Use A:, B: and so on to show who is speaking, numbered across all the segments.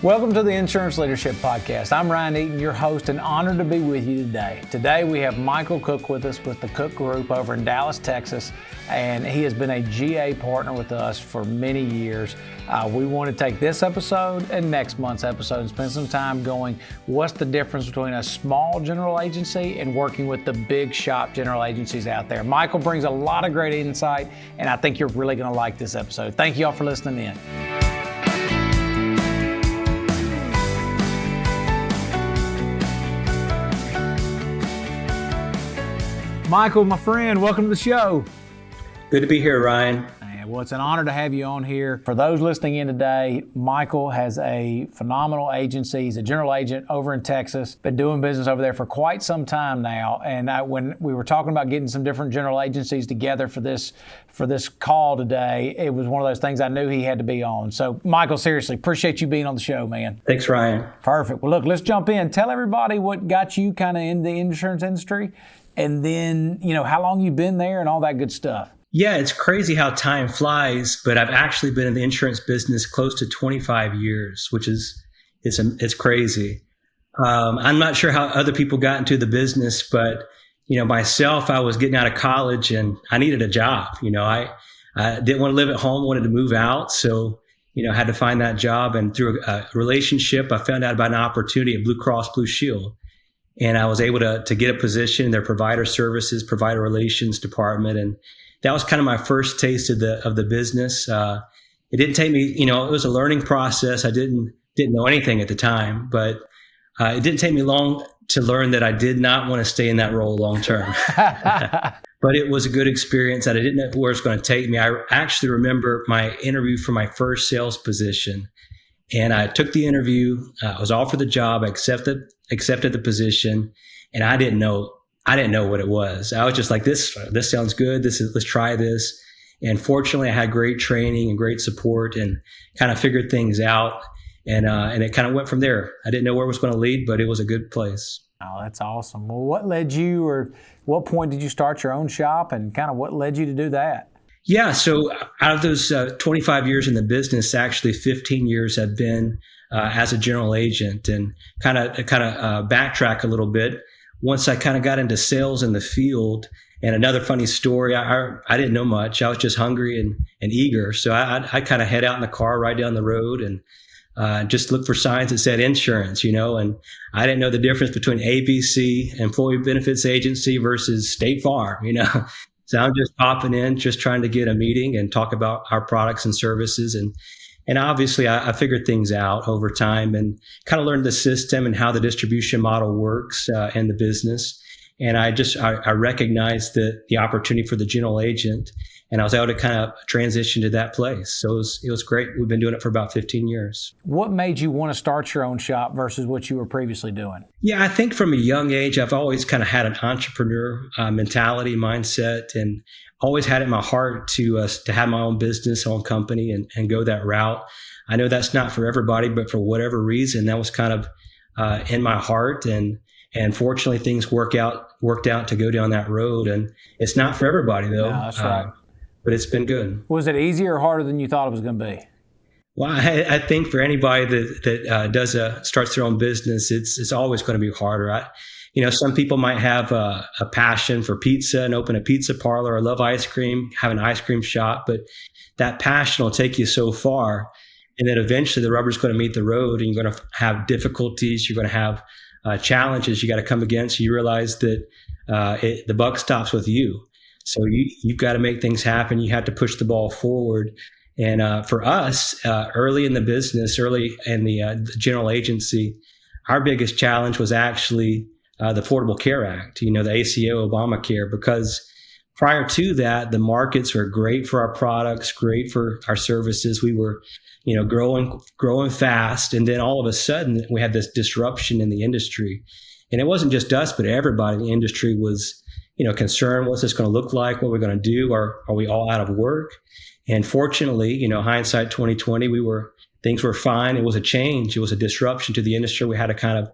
A: Welcome to the Insurance Leadership Podcast. I'm Ryan Eaton, your host, and honored to be with you today. Today we have Mikel Cook with us with the Cook Group over in Dallas, Texas, and he has been a GA partner with us for many years. We want to take this episode and next month's episode and spend some time going, what's the difference between a small general agency and working with the big shop general agencies out there? Mikel brings a lot of great insight, and I think you're really going to like this episode. Thank you all for listening in. Mikel, my friend, welcome to the show.
B: Good to be here, Ryan.
A: Well, it's an honor to have you on here. For those listening in today, Mikel has a phenomenal agency. He's a general agent over in Texas, been doing business over there for quite some time now. And when we were talking about getting some different general agencies together for this call today, it was one of those things I knew he had to be on. So, Mikel, seriously, appreciate you being on the show, man.
B: Thanks, Ryan.
A: Perfect. Well, look, let's jump in. Tell everybody what got you kind of in the insurance industry, and then, how long you've been there and all that good stuff.
B: Yeah, it's crazy how time flies, but I've actually been in the insurance business close to 25 years, which it's crazy. I'm not sure how other people got into the business, but, myself, I was getting out of college and I needed a job. I didn't want to live at home, wanted to move out. So, I had to find that job. And through a relationship, I found out about an opportunity at Blue Cross Blue Shield. And I was able to get a position in their provider services, provider relations department. And that was kind of my first taste of the business. It didn't take me, it was a learning process. I didn't know anything at the time, but it didn't take me long to learn that I did not want to stay in that role long term. But it was a good experience that I didn't know where it's going to take me. I actually remember my interview for my first sales position. And I took the interview. I was offered the job. I accepted the position, and I didn't know what it was. I was just like, this sounds good. Let's try this. And fortunately, I had great training and great support, and kind of figured things out. And it kind of went from there. I didn't know where it was going to lead, but it was a good place.
A: Oh, that's awesome. Well, what led you, or what point did you start your own shop, and kind of what led you to do that?
B: Yeah. So out of those 25 years in the business, actually 15 years have been as a general agent, and kind of backtrack a little bit. Once I kind of got into sales in the field, and another funny story, I didn't know much. I was just hungry and eager. So I kind of head out in the car, ride down the road, and just look for signs that said insurance, and I didn't know the difference between ABC, Employee Benefits Agency, versus State Farm, So I'm just popping in, just trying to get a meeting and talk about our products and services. And obviously I figured things out over time and kind of learned the system and how the distribution model works in the business. And I recognized the opportunity for the general agent, and I was able to kind of transition to that place. So it was great. We've been doing it for about 15 years.
A: What made you want to start your own shop versus what you were previously doing?
B: Yeah, I think from a young age, I've always kind of had an entrepreneur mentality, mindset, and always had it in my heart to have my own business, own company, and go that route. I know that's not for everybody, but for whatever reason, that was kind of in my heart. And fortunately, things worked out to go down that road. And it's not for everybody, though.
A: No, that's right.
B: But it's been good.
A: Was it easier or harder than you thought it was going to be?
B: Well, I think for anybody that starts their own business, it's always going to be harder. Some people might have a passion for pizza and open a pizza parlor, or love ice cream, have an ice cream shop, but that passion will take you so far. And then eventually the rubber's going to meet the road, and you're going to have difficulties. You're going to have challenges you got to come against. You realize that the buck stops with you. So you've got to make things happen. You have to push the ball forward. And for us, early in the business, early in the general agency, our biggest challenge was actually the Affordable Care Act, the ACO, Obamacare, because prior to that, the markets were great for our products, great for our services. We were, growing fast. And then all of a sudden, we had this disruption in the industry. And it wasn't just us, but everybody in the industry was concerned. What's this going to look like? What are we going to do? Are we all out of work? And fortunately, hindsight 2020, things were fine. It was a change. It was a disruption to the industry. We had to kind of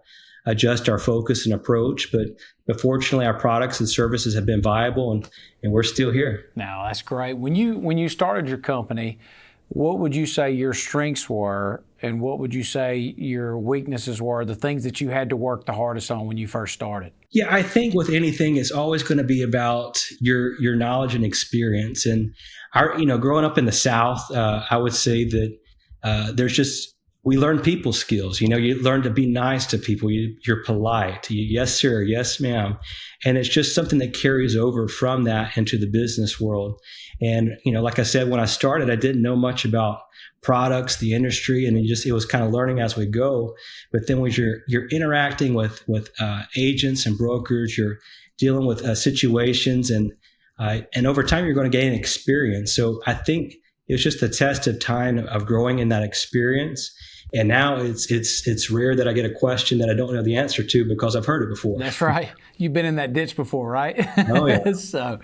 B: adjust our focus and approach. But fortunately, our products and services have been viable, and we're still here.
A: Now, that's great. When you started your company, what would you say your strengths were, and what would you say your weaknesses were, the things that you had to work the hardest on when you first started?
B: Yeah, I think with anything, it's always going to be about your knowledge and experience. And growing up in the South, I would say that we learn people skills. You learn to be nice to people. You're polite. Yes, sir. Yes, ma'am. And it's just something that carries over from that into the business world. And, like I said, when I started, I didn't know much about products, the industry, and it was kind of learning as we go. But then when you're interacting with agents and brokers, you're dealing with situations, and over time you're going to gain experience. So I think it's just the test of time of growing in that experience. And now it's rare that I get a question that I don't know the answer to because I've heard it before.
A: That's right. You've been in that ditch before, right?
B: Oh, yeah.
A: So,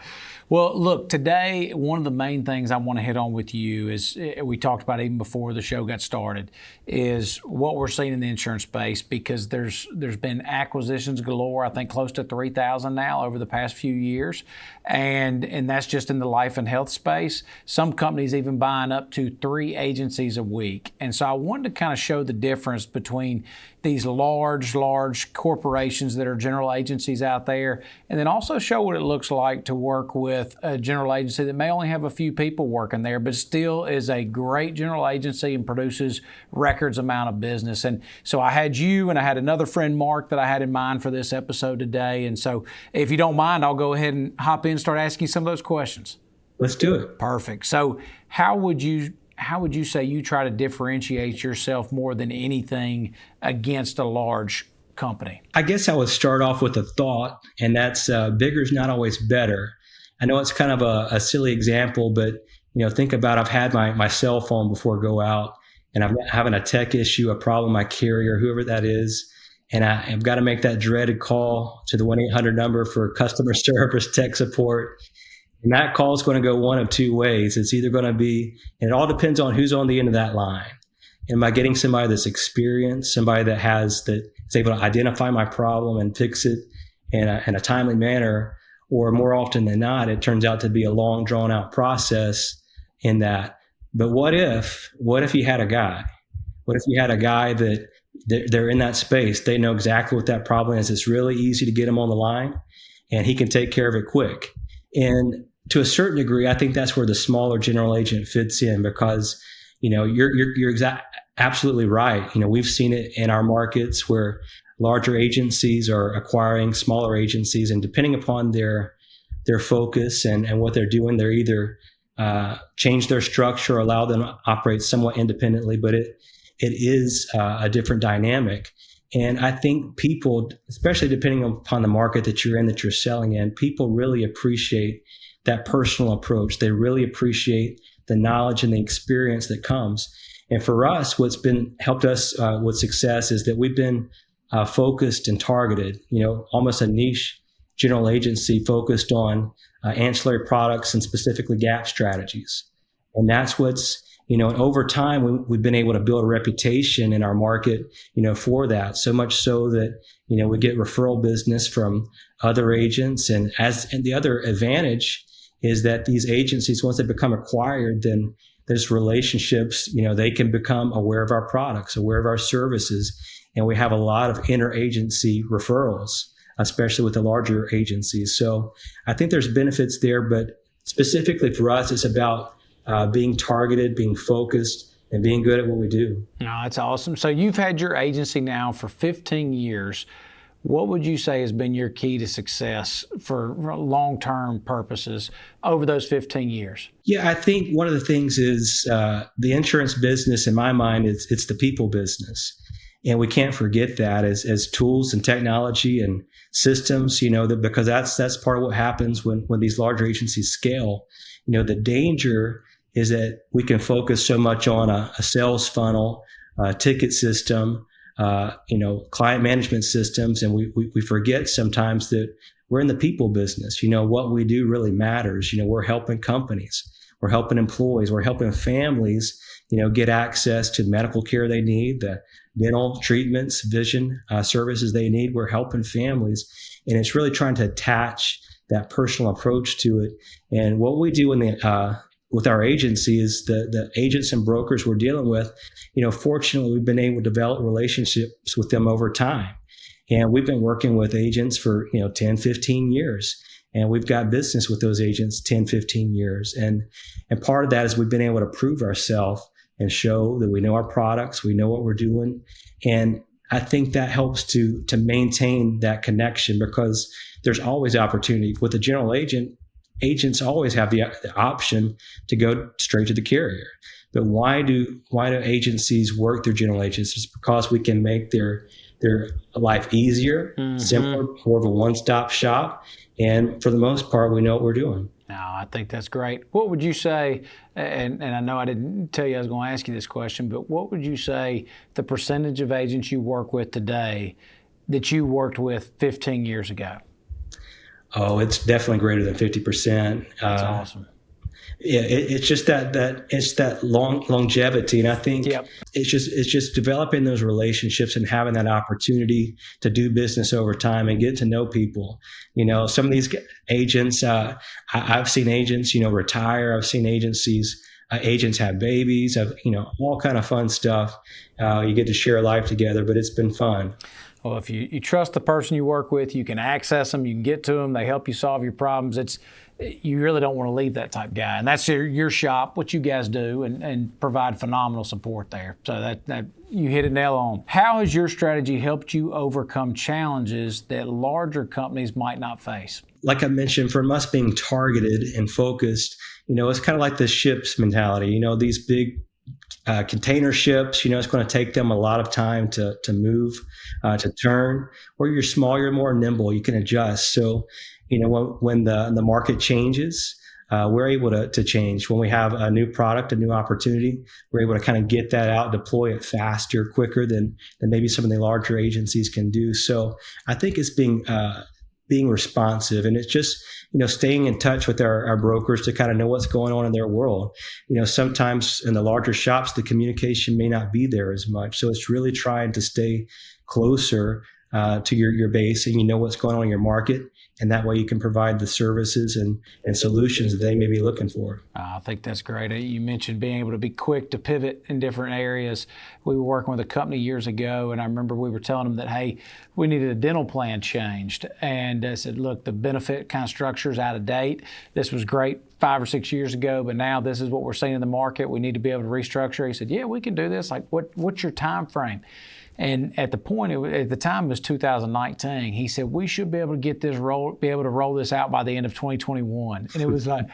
A: well, look, today, one of the main things I want to hit on with you is, we talked about even before the show got started, is what we're seeing in the insurance space, because there's been acquisitions galore, I think close to 3,000 now over the past few years. And that's just in the life and health space. Some companies even buying up to 3 agencies a week. And so I wanted to kind of show the difference between these large corporations that are general agencies out there, and then also show what it looks like to work with a general agency that may only have a few people working there, but still is a great general agency and produces records amount of business. And so I had you, and I had another friend, Mark, that I had in mind for this episode today. And so if you don't mind, I'll go ahead and hop in and start asking you some of those questions.
B: Let's do it.
A: Perfect. So how would you say you try to differentiate yourself more than anything against a large company?
B: I guess I would start off with a thought, and that's bigger is not always better. I know it's kind of a silly example, but think about, I've had my cell phone before go out, and I'm having a tech issue, a problem, my carrier, whoever that is, and I've got to make that dreaded call to the 1-800 number for customer service, tech support. And that call is going to go one of two ways. It's either going to be, and it all depends on who's on the end of that line. Am I getting somebody that's experienced, somebody that is able to identify my problem and fix it in a timely manner? Or more often than not, it turns out to be a long, drawn out process in that. But what if you had a guy? What if you had a guy that they're in that space? They know exactly what that problem is. It's really easy to get him on the line, and he can take care of it quick. And to a certain degree, I think that's where the smaller general agent fits in, because you're absolutely right. We've seen it in our markets where larger agencies are acquiring smaller agencies, and depending upon their focus and what they're doing, they're either change their structure, allow them to operate somewhat independently, but it is a different dynamic. And I think people, especially depending upon the market that you're in, that you're selling in, people really appreciate that personal approach. They really appreciate the knowledge and the experience that comes. And for us, what's been helped us with success is that we've been focused and targeted, almost a niche general agency focused on ancillary products and specifically gap strategies. And that's what's, and over time, we've been able to build a reputation in our market, for that. So much so that, we get referral business from other agents. And the other advantage is that these agencies, once they become acquired, then there's relationships, they can become aware of our products, aware of our services. And we have a lot of interagency referrals, especially with the larger agencies. So I think there's benefits there, but specifically for us, it's about being targeted, being focused, and being good at what we do.
A: No, that's awesome. So you've had your agency now for 15 years. What would you say has been your key to success for long-term purposes over those 15 years?
B: Yeah, I think one of the things is the insurance business, in my mind, it's the people business. And we can't forget that as tools and technology and systems, because that's part of what happens when these larger agencies scale. The danger is that we can focus so much on a sales funnel, ticket system, client management systems, and we forget sometimes that we're in the people business. What we do really matters. We're helping companies, we're helping employees, we're helping families, get access to the medical care they need, the dental treatments, vision services they need. We're helping families, and it's really trying to attach that personal approach to it. And what we do in the with our agency is the agents and brokers we're dealing with, fortunately, we've been able to develop relationships with them over time. And we've been working with agents for, 10, 15 years. And we've got business with those agents 10, 15 years. And part of that is we've been able to prove ourselves and show that we know our products, we know what we're doing. And I think that helps to maintain that connection, because there's always opportunity. With a general agent, agents always have the option to go straight to the carrier. But why do agencies work through general agents? It's because we can make their life easier, simpler, more of a one-stop shop. And for the most part, we know what we're doing.
A: No, I think that's great. What would you say, and I know I didn't tell you I was going to ask you this question, but what would you say the percentage of agents you work with today that you worked with 15 years ago?
B: Oh, it's definitely greater than 50%.
A: That's awesome.
B: Yeah, it's just that longevity, and I think it's just developing those relationships and having that opportunity to do business over time and get to know people. Some of these agents, I've seen agents, retire. I've seen agents have babies, all kind of fun stuff. You get to share life together, but it's been fun.
A: Well, if you trust the person you work with, you can access them, you can get to them, they help you solve your problems. You really don't want to leave that type guy. And that's your shop, what you guys do, and provide phenomenal support there. So that you hit a nail on. How has your strategy helped you overcome challenges that larger companies might not face?
B: Like I mentioned, from us being targeted and focused, it's kind of like the ships mentality. These big container ships, it's going to take them a lot of time to move, to turn. Where you're small, you're more nimble, you can adjust. So, when the market changes, we're able to change. When we have a new product, a new opportunity, we're able to kind of get that out, deploy it faster, quicker than maybe some of the larger agencies can do. So I think it's being responsive, and it's just, staying in touch with our brokers to kind of know what's going on in their world. Sometimes in the larger shops, the communication may not be there as much. So it's really trying to stay closer to your base, and what's going on in your market. And that way you can provide the services and solutions that they may be looking for.
A: I think that's great. You mentioned being able to be quick to pivot in different areas. We were working with a company years ago, and I remember we were telling them that, hey, we needed a dental plan changed. And I said, look, the benefit kind of structure is out of date. This was great 5 or 6 years ago, but now this is what we're seeing in the market. We need to be able to restructure. He said, yeah, we can do this. Like, what's your time frame? And at the time it was 2019. He said we should be able to get this be able to roll this out by the end of 2021. And it was like,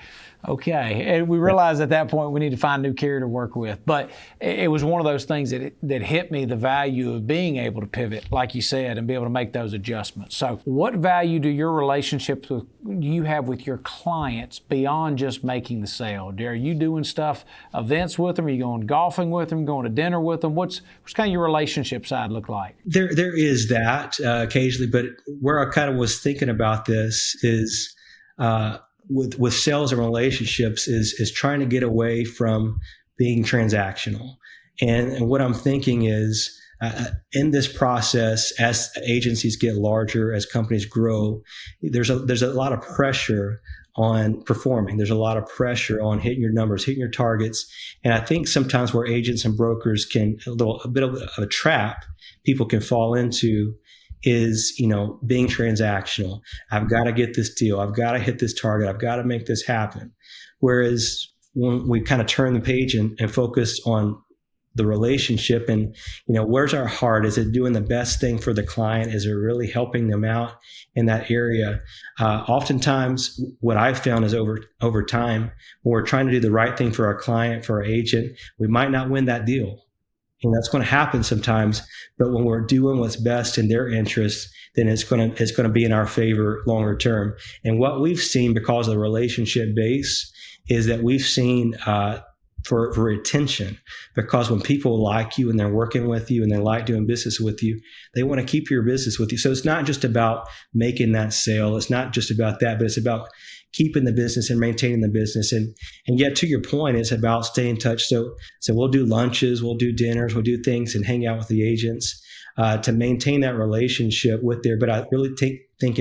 A: okay. And we realized at that point we need to find a new carrier to work with. But it was one of those things that hit me, the value of being able to pivot, like you said, and be able to make those adjustments. So what value do your relationships you have with your clients beyond just making the sale? Are you doing events with them? Are you going golfing with them, going to dinner with them? What's kind of your relationship side look like?
B: There is that occasionally, but where I kind of was thinking about this is with sales and relationships is trying to get away from being transactional. And what I'm thinking is in this process, as agencies get larger, as companies grow, there's a lot of pressure on performing. There's a lot of pressure on hitting your numbers, hitting your targets. And I think sometimes where agents and brokers a bit of a trap people can fall into is, being transactional. I've got to get this deal. I've got to hit this target. I've got to make this happen. Whereas when we kind of turn the page and focus on the relationship and, where's our heart? Is it doing the best thing for the client? Is it really helping them out in that area? Oftentimes what I've found is over time, when we're trying to do the right thing for our client, for our agent, we might not win that deal. And that's going to happen sometimes. But when we're doing what's best in their interest, then it's going to be in our favor longer term. And what we've seen because of the relationship base is that we've seen for retention, because when people like you and they're working with you and they like doing business with you, they want to keep your business with you. So it's not just about making that sale. It's not just about that, but it's about keeping the business and maintaining the business. And yet, to your point, it's about staying in touch. So we'll do lunches, we'll do dinners, we'll do things and hang out with the agents to maintain that relationship with there. But I really think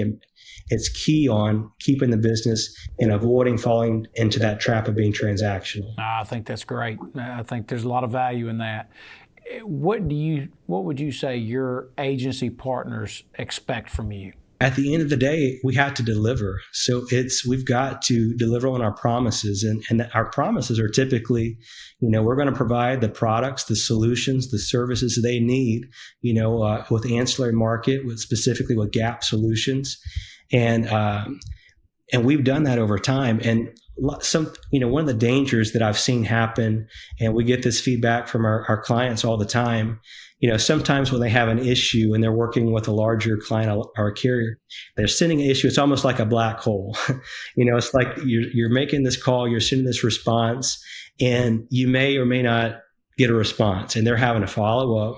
B: it's key on keeping the business and avoiding falling into that trap of being transactional.
A: I think that's great. I think there's a lot of value in that. What would you say your agency partners expect from you?
B: At the end of the day, we have to deliver. So we've got to deliver on our promises, and our promises are typically, we're going to provide the products, the solutions, the services they need, with ancillary market, specifically with gap solutions, and we've done that over time. And one of the dangers that I've seen happen, and we get this feedback from our clients all the time, sometimes when they have an issue and they're working with a larger client or a carrier, they're sending an issue. It's almost like a black hole. It's like you're making this call, you're sending this response, and you may or may not get a response, and they're having to follow up.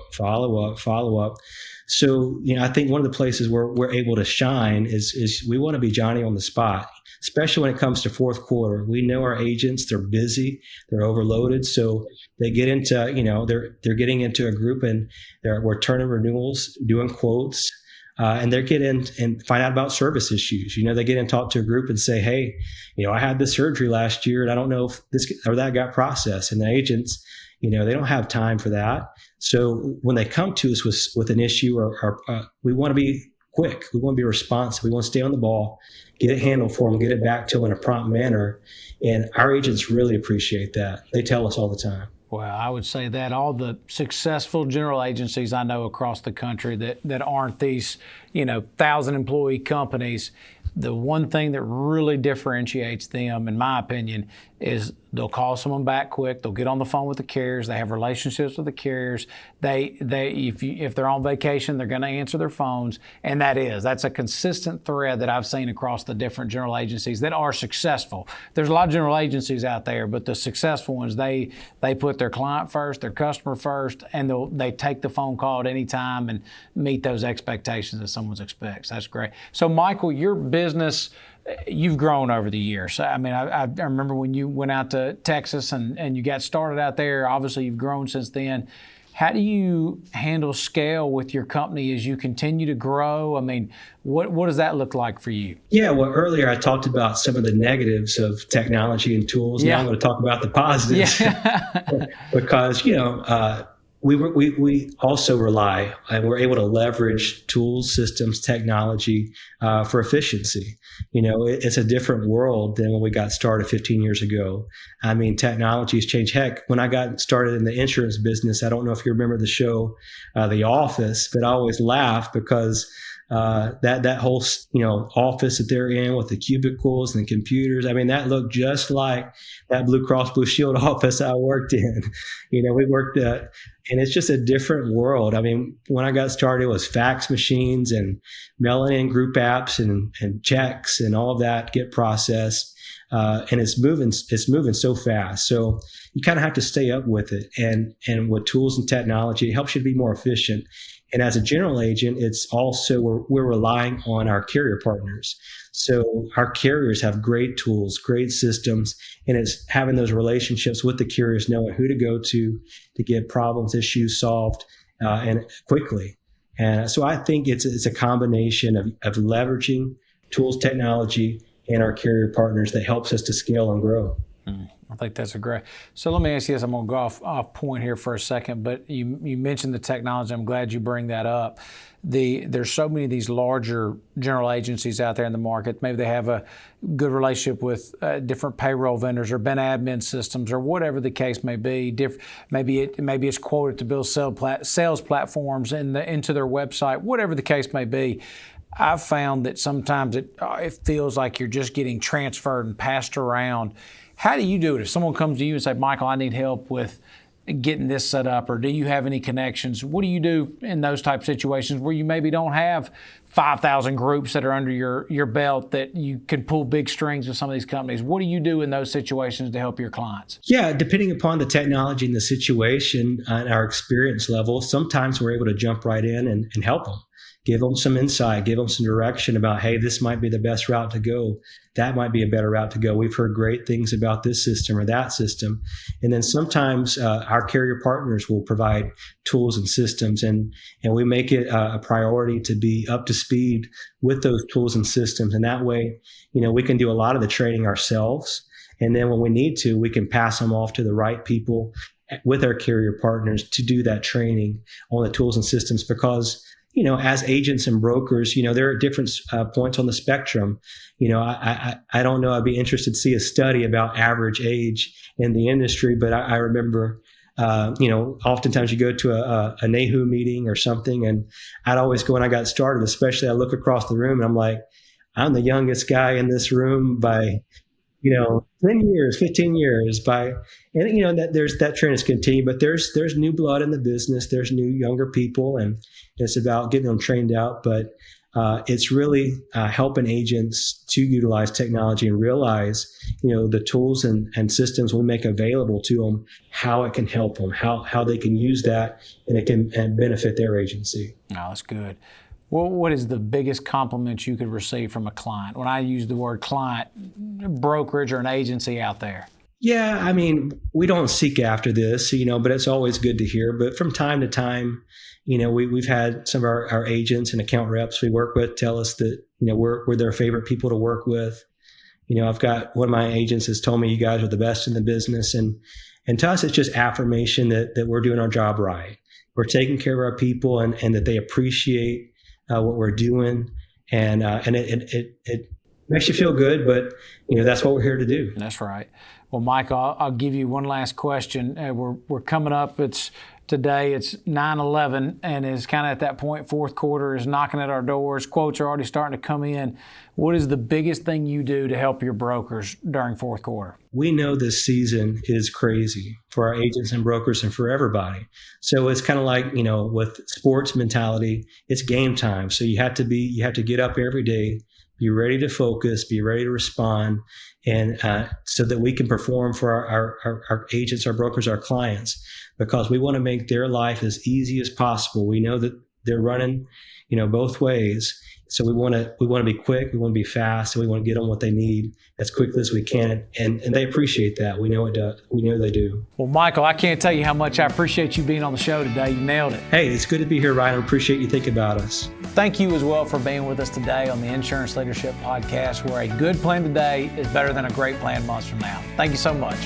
B: So, I think one of the places where we're able to shine is we want to be Johnny on the spot, especially when it comes to fourth quarter. We know our agents, they're busy, they're overloaded. So they get into, they're getting into a group, and we're turning renewals, doing quotes, and they're getting and find out about service issues. They get in and talk to a group and say, hey, I had this surgery last year and I don't know if this or that got processed. And the agents, they don't have time for that. So when they come to us with an issue, or we want to be quick, we want to be responsive, we want to stay on the ball, get it handled for them, get it back to them in a prompt manner. And our agents really appreciate that. They tell us all the time.
A: Well, I would say that all the successful general agencies I know across the country that aren't these, 1,000-employee companies, the one thing that really differentiates them, in my opinion, is they'll call someone back quick. They'll get on the phone with the carriers. They have relationships with the carriers. If they're on vacation, they're going to answer their phones, and that's a consistent thread that I've seen across the different general agencies that are successful. There's a lot of general agencies out there, but the successful ones, they put their client first, their customer first, and they take the phone call at any time and meet those expectations that someone expects. That's great. So, Michael, your business, you've grown over the years. I mean, I remember when you went out to Texas and you got started out there. Obviously, you've grown since then. How do you handle scale with your company as you continue to grow? I mean, what does that look like for you?
B: Yeah, well, earlier I talked about some of the negatives of technology and tools.
A: Yeah.
B: Now I'm going to talk about the positives.
A: Yeah.
B: Because, we also rely and we're able to leverage tools, systems, technology for efficiency. It's a different world than when we got started 15 years ago. I mean, technology has changed. Heck, when I got started in the insurance business, I don't know if you remember the show, The Office, but I always laugh because that whole office that they're in with the cubicles and the computers. I mean, that looked just like that Blue Cross Blue Shield office I worked in. We worked and it's just a different world. I mean, when I got started, it was fax machines and mailing in group apps and checks and all of that get processed. And it's moving so fast. So you kind of have to stay up with it. And with tools and technology, it helps you to be more efficient. And as a general agent, it's also we're relying on our carrier partners. So our carriers have great tools, great systems, and it's having those relationships with the carriers, knowing who to go to get problems, issues solved, and quickly. And so I think it's a combination of leveraging tools, technology, and our carrier partners that helps us to scale and grow.
A: I think that's a great. So let me ask you this. I'm going to go off point here for a second, but you mentioned the technology. I'm glad you bring that up. There's so many of these larger general agencies out there in the market. Maybe they have a good relationship with different payroll vendors or Ben admin systems or whatever the case may be. Maybe it's quoted to build sales platforms into their website. Whatever the case may be. I've found that sometimes it feels like you're just getting transferred and passed around. How do you do it? If someone comes to you and say, Michael, I need help with getting this set up, or do you have any connections? What do you do in those type of situations where you maybe don't have 5,000 groups that are under your belt that you can pull big strings with some of these companies? What do you do in those situations to help your clients?
B: Yeah, depending upon the technology and the situation and our experience level, sometimes we're able to jump right in and help them. give them some insight, give them some direction about, hey, this might be the best route to go. That might be a better route to go. We've heard great things about this system or that system. And then sometimes our carrier partners will provide tools and systems, and we make it a priority to be up to speed with those tools and systems. And that way, we can do a lot of the training ourselves. And then when we need to, we can pass them off to the right people with our carrier partners to do that training on the tools and systems, because as agents and brokers, there are different points on the spectrum. I don't know. I'd be interested to see a study about average age in the industry, but I remember, oftentimes you go to a NAHU meeting or something, and I'd always go when I got started, especially I look across the room and I'm like, I'm the youngest guy in this room by 10 years, 15 years that there's that trend is continuing, but there's new blood in the business. There's new younger people, and it's about getting them trained out. But it's really helping agents to utilize technology and realize, the tools and systems we make available to them, how it can help them, how they can use that, and it can benefit their agency.
A: Oh, that's good. Well, what is the biggest compliment you could receive from a client? When I use the word client, brokerage or an agency out there.
B: Yeah, I mean, we don't seek after this, but it's always good to hear. But from time to time, we've had some of our agents and account reps we work with tell us that, we're their favorite people to work with. I've got one of my agents has told me, you guys are the best in the business. And to us, it's just affirmation that we're doing our job right. We're taking care of our people and that they appreciate what we're doing, and it makes you feel good, but that's what we're here to do.
A: That's right. Well, Michael, I'll give you one last question. We're coming up. Today it's 9/11, and it's kind of at that point. Fourth quarter is knocking at our doors. Quotes are already starting to come in. What is the biggest thing you do to help your brokers during fourth quarter?
B: We know this season is crazy for our agents and brokers and for everybody. So it's kind of like, with sports mentality, it's game time. So you have to get up every day, be ready to focus, be ready to respond, and so that we can perform for our agents, our brokers, our clients, because we want to make their life as easy as possible. We know that they're running, both ways. So we want to be quick, we want to be fast, and we want to get them what they need as quickly as we can. And they appreciate that. We know they do.
A: Well, Michael, I can't tell you how much I appreciate you being on the show today. You nailed it.
B: Hey, it's good to be here, Ryan. I appreciate you thinking about us.
A: Thank you as well for being with us today on the Insurance Leadership Podcast, where a good plan today is better than a great plan months from now. Thank you so much.